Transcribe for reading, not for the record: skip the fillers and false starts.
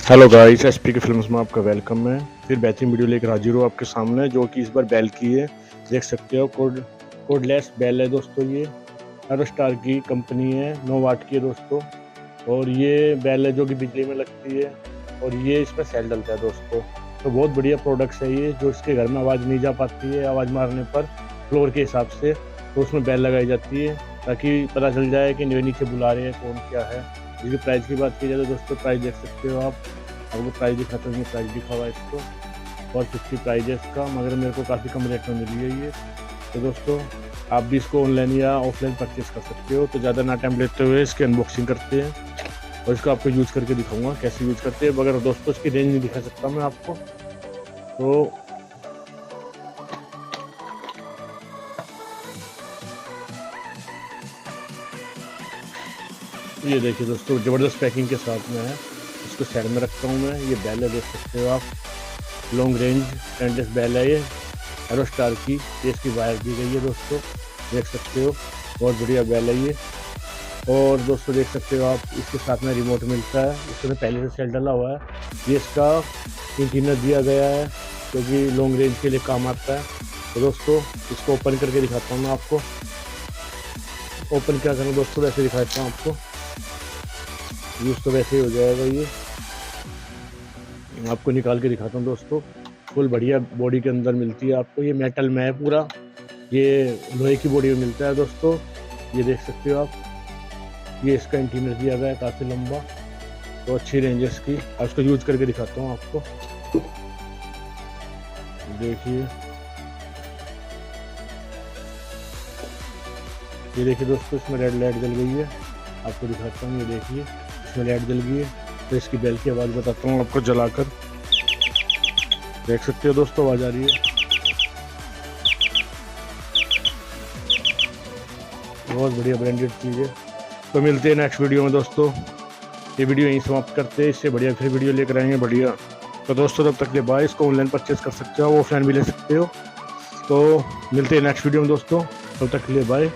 Hello guys, SP के films में आपका वेलकम है। फिर बेहतरीन वीडियो लेकर हाजिर हूँ आपके सामने, जो कि इस बार बेल की है। देख सकते हो कोडलेस बेल है दोस्तों। ये एरोस्टार की कंपनी है, 9 वाट की है दोस्तों। और ये बेल है जो कि बिजली में लगती है, और ये इसमें सेल डलता है दोस्तों। तो बहुत बढ़िया प्रोडक्ट्स है ये, जो इसके घर में आवाज़ नहीं जा पाती है आवाज़ मारने पर फ्लोर के हिसाब से, तो उसमें बेल लगाई जाती है ताकि पता चल जाए कि नीचे बुला रहे हैं, कौन क्या है। इसकी प्राइस की बात की जाए तो दोस्तों प्राइस देख सकते हो आप। आपको प्राइस दिखाता हूँ, प्राइस दिखा हुआ है इसको, और 50 प्राइस है इसका, मगर मेरे को काफ़ी कम रेट में मिली है ये। तो दोस्तों आप भी इसको ऑनलाइन या ऑफलाइन परचेज कर सकते हो। तो ज़्यादा ना टाइम लेते हुए इसकी अनबॉक्सिंग करते हैं, और इसको आपको यूज़ करके दिखाऊंगा कैसे यूज़ करते हैं। मगर दोस्तों इसकी रेंज नहीं दिखा सकता मैं आपको। तो ये देखिए दोस्तों, ज़बरदस्त पैकिंग के साथ में है। इसको साइड में रखता हूँ मैं। ये बेल है, देख सकते हो आप, लॉन्ग रेंज स्टेनलेस बेल है ये, एरोस्टार की। ये इसकी वायर दी गई है दोस्तों, देख सकते हो, बहुत बढ़िया बेल है ये। और दोस्तों देख सकते हो आप, इसके साथ में रिमोट मिलता है, इसमें पहले से सेल डला हुआ है। ये इसका इंटीरियर दिया गया है, क्योंकि लॉन्ग रेंज के लिए काम आता है। तो दोस्तों इसको ओपन करके दिखाता हूँ मैं आपको। ओपन क्या करूँ दोस्तों, वैसे दिखाता हूँ आपको। यूज़ तो वैसे ही हो जाएगा ये। आपको निकाल के दिखाता हूँ दोस्तों। फुल बढ़िया बॉडी के अंदर मिलती है आपको। ये मेटल में है पूरा, ये लोहे की बॉडी में मिलता है दोस्तों। ये देख सकते हो आप, ये इसका इंटीरियर दिया गया है काफ़ी लंबा। तो अच्छी रेंज है इसकी। अब इसको यूज करके दिखाता हूँ आपको। देखिए, ये देखिए दोस्तों, इसमें रेड लाइट जल गई है। आपको दिखाता हूँ, ये देखिए इसमें लाइट जल गई है। तो इसकी बेल की आवाज़ बताता हूँ आपको जलाकर। देख सकते हो दोस्तों, आवाज़ आ रही है, बहुत बढ़िया ब्रांडेड चीज़ है। तो मिलते हैं नेक्स्ट वीडियो में दोस्तों। ये वीडियो यहीं समाप्त करते हैं, इससे बढ़िया फिर वीडियो लेकर आएंगे बढ़िया। तो दोस्तों तब तक के बाय। इसको ऑनलाइन परचेज कर सकते हो, ऑफलाइन भी ले सकते हो। तो मिलते हैं नेक्स्ट वीडियो में दोस्तों, तब तक के लिए बाय।